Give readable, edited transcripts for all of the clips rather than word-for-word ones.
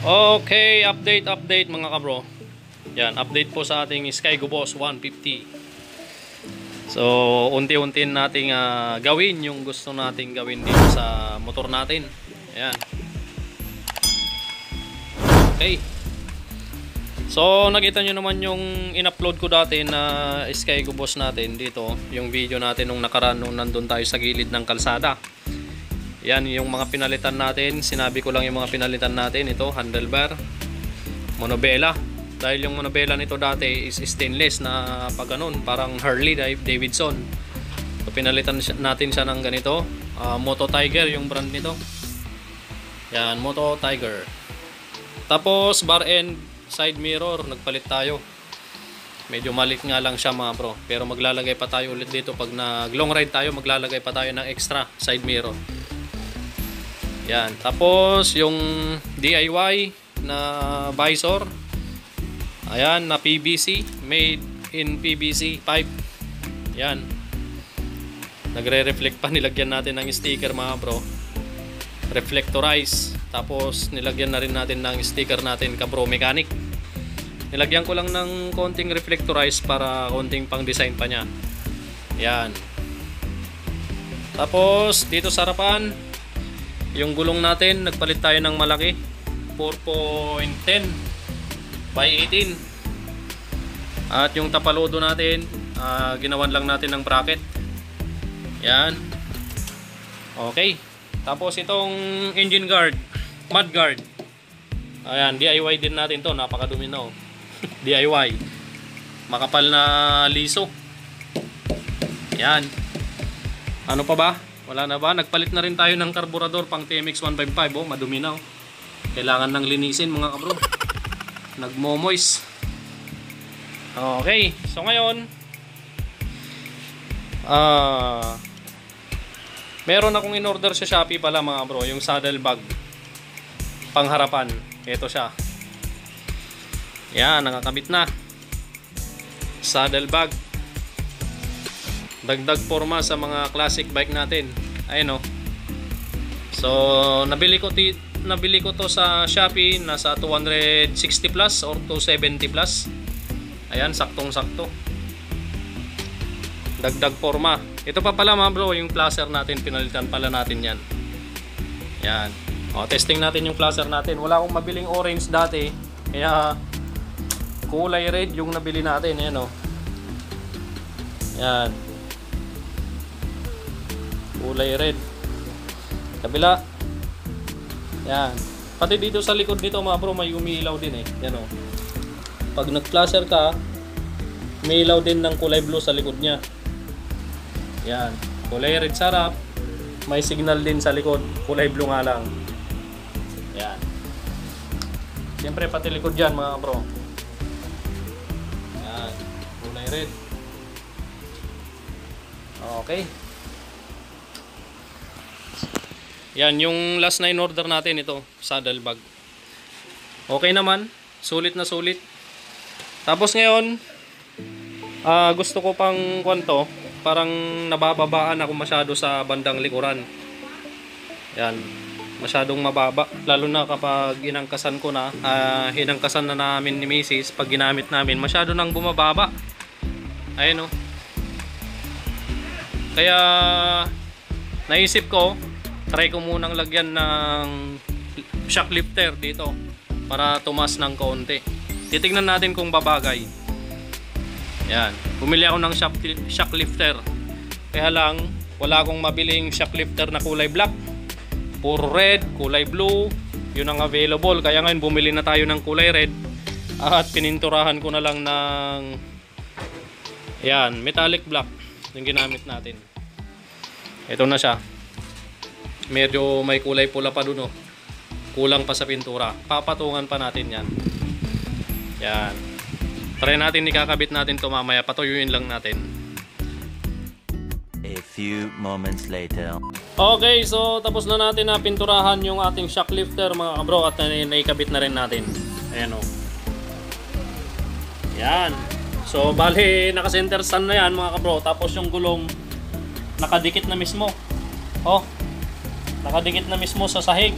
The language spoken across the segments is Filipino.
Okay, update mga kabro. Yan, update po sa ating Skygo Boss 150. So, unti-unti nating gawin yung gusto nating gawin dito sa motor natin. Ayan. Okay. So, nakita nyo naman yung in-upload ko dati na Skygo Boss natin dito. Yung video natin nung nakaraan nung nandun tayo sa gilid ng kalsada. Yan, yung mga pinalitan natin. Sinabi ko lang yung mga pinalitan natin. Ito, handlebar, monobela. Dahil yung monobela nito dati is stainless na pag ganun, parang Harley Davidson. So, pinalitan natin siya ng ganito. Moto Tiger yung brand nito. Yan, Moto Tiger. Tapos, bar end, side mirror, nagpalit tayo. Medyo maliit nga lang siya mga bro. Pero maglalagay pa tayo ulit dito. Pag nag long ride tayo, maglalagay pa tayo ng extra side mirror. Yan. Tapos yung DIY na visor. Ayan, na PVC, made in PVC pipe. Yan. Nagre-reflect pa, nilagyan natin ng sticker mga bro. Reflectorize. Tapos nilagyan na rin natin ng sticker natin Kabro Mechanic. Nilagyan ko lang ng konting reflectorize para konting pang design pa niya. Yan. Tapos dito sa harapan, yung gulong natin, nagpalit tayo ng malaki, 4.10 by 18. At yung tapalodo natin, ginawan lang natin ng bracket. Yan. Okay. Tapos itong engine guard, mud guard. Ayan, DIY din natin to, napakadumi na. DIY. Makapal na liso. Yan. Ano pa ba? Wala na ba? Nagpalit na rin tayo ng karburador pang TMX 155. Oh, madumi na. Oh. Kailangan nang linisin mga kabro. Nagmo-moist. Okay. So ngayon, meron akong in-order sa Shopee pala mga bro. Yung saddle bag. Pangharapan. Ito siya. Yan, nakakabit na. Saddle bag. Dagdag forma sa mga classic bike natin. Ayun oh. So, nabili ko to sa Shopee, nasa 260 plus or 270 plus. Ayan, saktong-sakto. Dagdag forma. Ito pa pala mga bro, yung placer natin, pinalitan pala natin yan. Yan. O, testing natin yung placer natin. Wala akong mabiling orange dati, kaya kulay red yung nabili natin. Ayan o. Yan. Kulay red. Kabila. Yan. Pati dito sa likod nito mga bro, may umiilaw din eh. Yan o. Pag nag-flasher ka, may ilaw din ng kulay blue sa likod niya. Yan. Kulay red sa harap. May signal din sa likod. Kulay blue nga lang. Yan. Siyempre pati likod dyan mga bro. Yan. Kulay red. Okay. Yan, yung last na in-order natin ito, saddle bag. Okay naman, sulit na sulit. Tapos ngayon, gusto ko pang kwanto, parang nabababaan ako masyado sa bandang likuran. Yan, masyadong mababa. Lalo na kapag inangkasan ko na, hinangkasan na namin ni Mrs. Pag ginamit namin, masyado nang bumababa. Ayun o. Kaya, naisip ko, try ko munang lagyan ng shock lifter dito para tumas ng kaunti. Titignan natin kung babagay. Yan. Bumili ako ng shock lifter. Kaya lang, wala akong mabiling shock lifter na kulay black. Puro red, kulay blue. Yun ang available. Kaya ngayon, bumili na tayo ng kulay red. At pininturahan ko na lang ng yan, metallic black. Yung ginamit natin. Ito na siya. Medyo may kulay pula pa dun oh. Kulang pa sa pintura. Papatungan pa natin yan. Yan. Try natin, ikakabit natin to mamaya. Patuyuin lang natin. A few moments later. Okay, so tapos na natin na pinturahan yung ating shock lifter mga kabro. At naikabit na rin natin. Ayan oh. Yan. So bali naka-center stand na yan mga kabro. Tapos yung gulong nakadikit na mismo. Oh. Nakadikit na mismo sa sahig.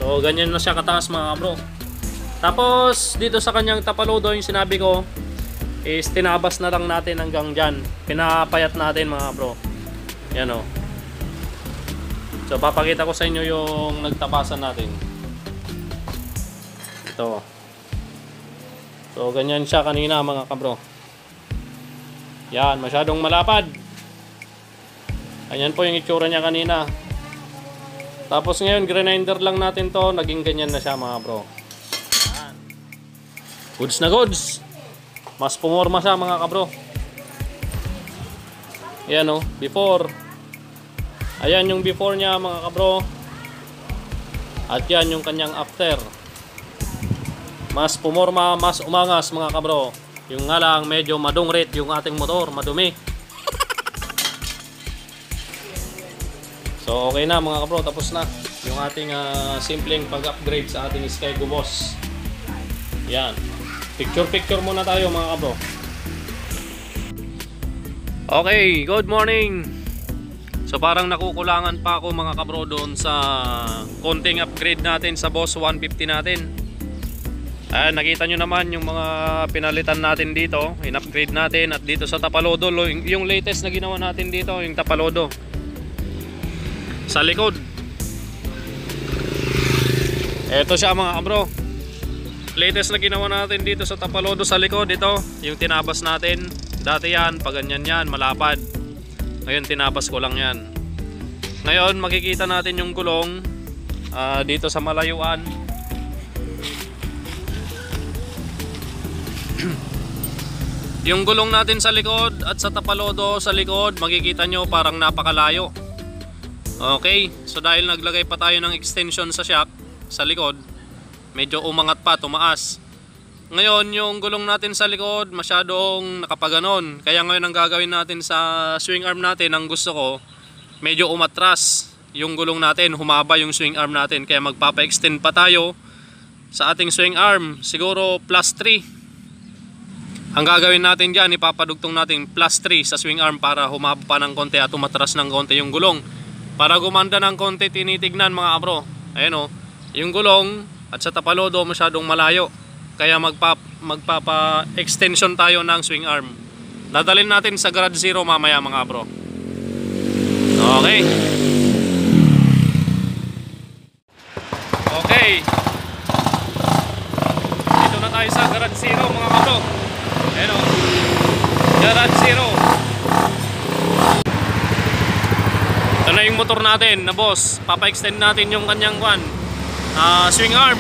So ganyan na siya kataas mga kabro. Tapos dito sa kanyang tapalodo yung sinabi ko is tinabas na lang natin hanggang dyan. Pinapayat natin mga kabro. Yan o. So papakita ko sa inyo yung nagtapasan natin. Ito. So ganyan siya kanina mga kabro. Yan, masyadong malapad. Ayan po yung itsura niya kanina. Tapos ngayon grinder lang natin to, naging ganyan na siya mga bro. Yan. Goods na goods. Mas pumorma siya mga kabro. Yan o, before. Ayan yung before niya mga kabro. At yan yung kanyang after. Mas pumorma, mas umangas mga kabro. Yung nga lang medyo madungrit yung ating motor, madumi. So okay na mga kabro, tapos na yung ating simpleng pag-upgrade sa ating Skygo Boss. Yan. Picture muna tayo mga kabro. Okay, good morning. So parang nakukulangan pa ako mga kabro doon sa konting upgrade natin sa Boss 150 natin. Nakita nyo naman yung mga pinalitan natin dito, in-upgrade natin. At dito sa tapalodo, yung latest na ginawa natin dito, yung tapalodo sa likod. Ito siya mga kabro. Latest na ginawa natin dito sa tapalodo sa likod. Ito yung tinabas natin. Dati yan, pag ganyan yan, malapad. Ngayon tinabas ko lang yan. Ngayon makikita natin yung gulong dito sa malayuan. Yung gulong natin sa likod at sa tapalodo sa likod, makikita nyo parang napakalayo. Okay, so dahil naglagay pa tayo ng extension sa shock sa likod, medyo umangat pa, tumaas. Ngayon yung gulong natin sa likod masyadong nakapaganon. Kaya ngayon ang gagawin natin sa swing arm natin, ang gusto ko medyo umatras yung gulong natin, humaba yung swing arm natin. Kaya magpapa-extend pa tayo sa ating swing arm, siguro +3. Ang gagawin natin dyan, ipapadugtong natin +3 sa swing arm para humaba pa ng konti at umatras ng konti yung gulong. Para gumanda ng konti, tinitignan mga kabro. Ayan o, yung gulong at sa tapalodo masyadong malayo. Kaya magpapa-extension tayo ng swing arm. Dadalhin natin sa Garage Zero mamaya mga kabro. Okay. Okay. Dito na tayo sa Garage Zero mga kabro. Ayan o, Garage Zero. Ito na yung motor natin na boss. Papa-extend natin yung kanyang swing arm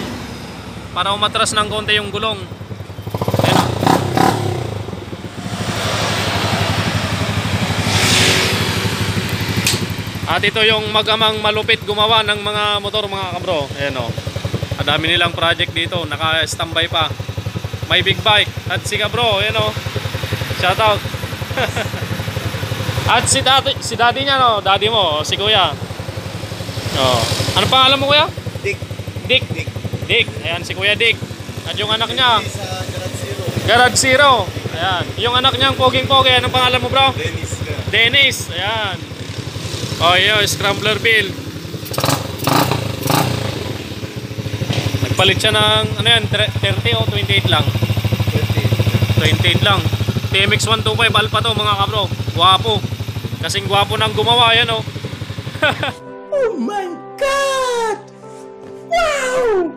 para umatras ng konti yung gulong. Ayan o. At ito yung magamang malupit gumawa ng mga motor mga kabro. Ayan o, adami nilang project dito, naka-standby pa. May big bike at si kabro, ayan o, shoutout. At si daddy niya, no? Daddy mo, si kuya. Oh. Ano pangalan mo kuya? Dick. Ayan si kuya Dick. At yung anak niya Sa Garage Zero. Garage Zero. Ayan. Yung anak niyang poging-pogi. Anong pangalan mo bro? Dennis. Ayan. Oh yun, scrambler bill. Nagpalit siya ng ano yan, 30 o 28 lang? 28 lang. TMX 125 Alpha to mga kabro. Guwapo. Kasing guwapo nang gumawa yan oh. Oh my God! Wow!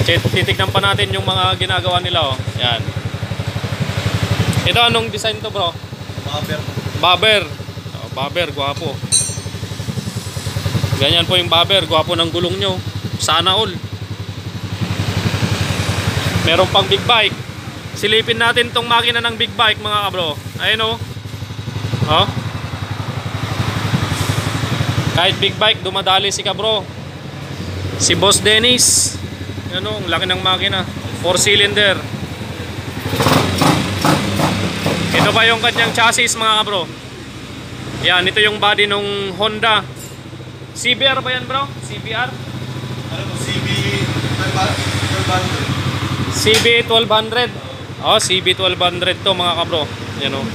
Titignan pa natin yung mga ginagawa nila oh. Yan. Ito anong design to bro? Bobber. Oh, bobber, guwapo. Ganyan po yung bobber, guwapo ng gulong nyo. Sana all. Meron pang big bike. Silipin natin tong makina ng big bike mga kabro. Ayun oh. Oh. Kahit big bike dumadali si kabro. Si Boss Dennis. Yan oh, laki ng makina. 4 cylinder. Ito pa yung kanyang chassis mga kabro. Yan, ito yung body nung Honda. CBR ba yan bro? CBR? Ano mo, CB 1200? CB 1200. Oh, CB 1200 to mga kabro. Yan oh.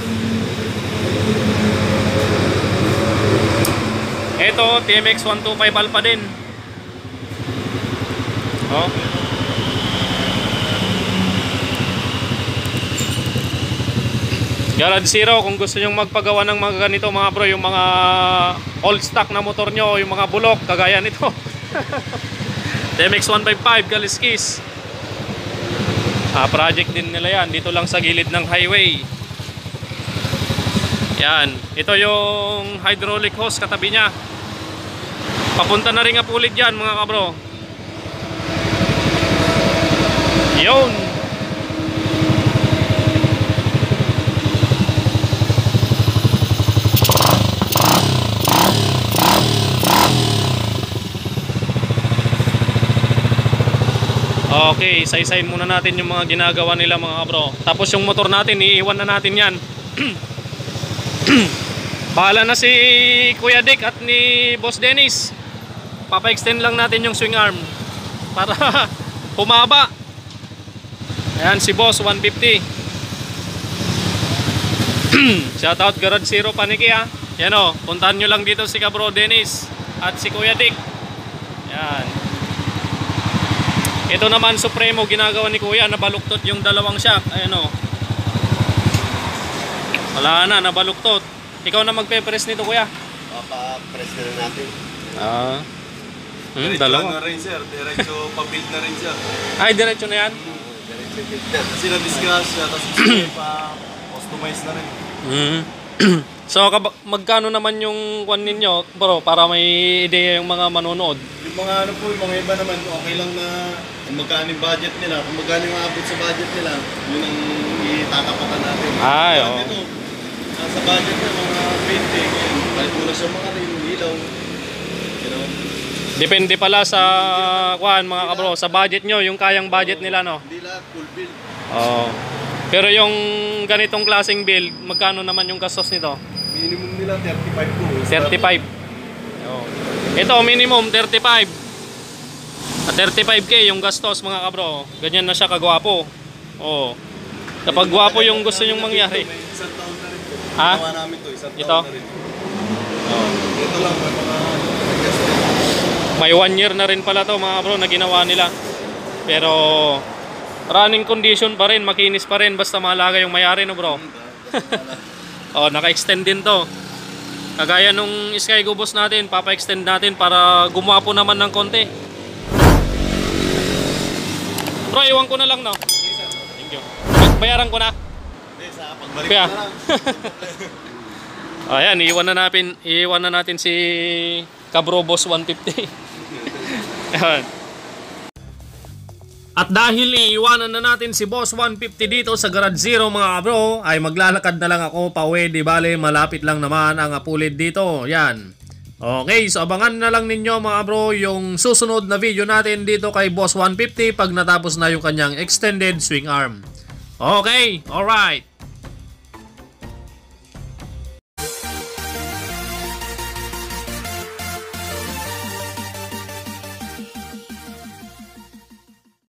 Ito, TMX 125 Alpha din. Oh. Garage Zero, kung gusto nyong magpagawa ng mga ganito mga bro, yung mga old stock na motor nyo, yung mga bulok, kagaya nito. TMX 155 Kaliskis. Project din nila yan, dito lang sa gilid ng highway. Yan, ito yung hydraulic hose katabi niya. Papunta na rin nga pulit yan mga kabro. Yun. Okay, isa-isahin muna natin yung mga ginagawa nila mga kabro. Tapos yung motor natin, iiwan na natin yan. Bahala na si Kuya Dick at ni Boss Dennis. Papa-extend lang natin yung swing arm para humaba. Ayan si Boss 150. Shoutout Garage Zero Paniki ha. Yan o, puntahan nyo lang dito si Kabro Dennis at si Kuya Dick. Yan. Ito naman Supremo, ginagawa ni Kuya, nabaluktot yung dalawang shock. Ayan o. Wala na, nabaluktot. Ikaw na magpe-press nito Kuya. Papa-press na rin natin. Dalawa. na rin sir, diretso pa-build na rin siya. Ay, diretso na yan? Diretso build na. Kasi na-discuss siya, tapos pa-customize na rin. So, magkano naman yung kwan ninyo, bro, para may ideya yung mga manonood? Yung mga ano po, yung mga iba naman, okay lang na kung magkano yung budget nila, kung magkano yung abot sa budget nila, yun ang itatapatan natin. Ay, oo. Ito, nasa budget na mga 20, ganyan. Balik mo na siya mga rin, ilaw. You know? Depende pala sa kwan mga kabro, sa budget nyo, yung kayang budget nila, no? Hindi lahat, full bill. Oo. Pero yung ganitong klaseng build, magkano naman yung gastos nito? Minimum nila 35 po. 35. Oo. Ito, minimum 35. At 35k yung gastos mga kabro. Ganyan na siya kagwapo. Oo. Kapag gwapo yung gusto nyong mangyari. May isang taon na rin po. Ha? Ginawa namin to, isang Ito? taon na rin. Oo. Ito lang, may mga adjustment. May 1 year na rin pala to mga bro na ginawa nila. Pero running condition pa rin, makinis pa rin basta mahalaga yung may-ari, no bro. Oh, naka-extend din to. Kagaya nung Sky Go Boss natin, papa-extend natin para gumapo naman ng konti. Bro, iwan ko na lang, no. Thank you. Bayaran ko na. Hindi, sa pagbalik Kaya. na lang. Ayan, iiwan na natin si Kabro Boss 150. Ayan. At dahil iiwanan na natin si Boss 150 dito sa Garage Zero mga kabro, ay maglalakad na lang ako pauwi, di bale malapit lang naman ang apulid dito. Yan. Okay, so abangan na lang ninyo mga bro yung susunod na video natin dito kay Boss 150 pag natapos na yung kanyang extended swing arm. Okay, alright.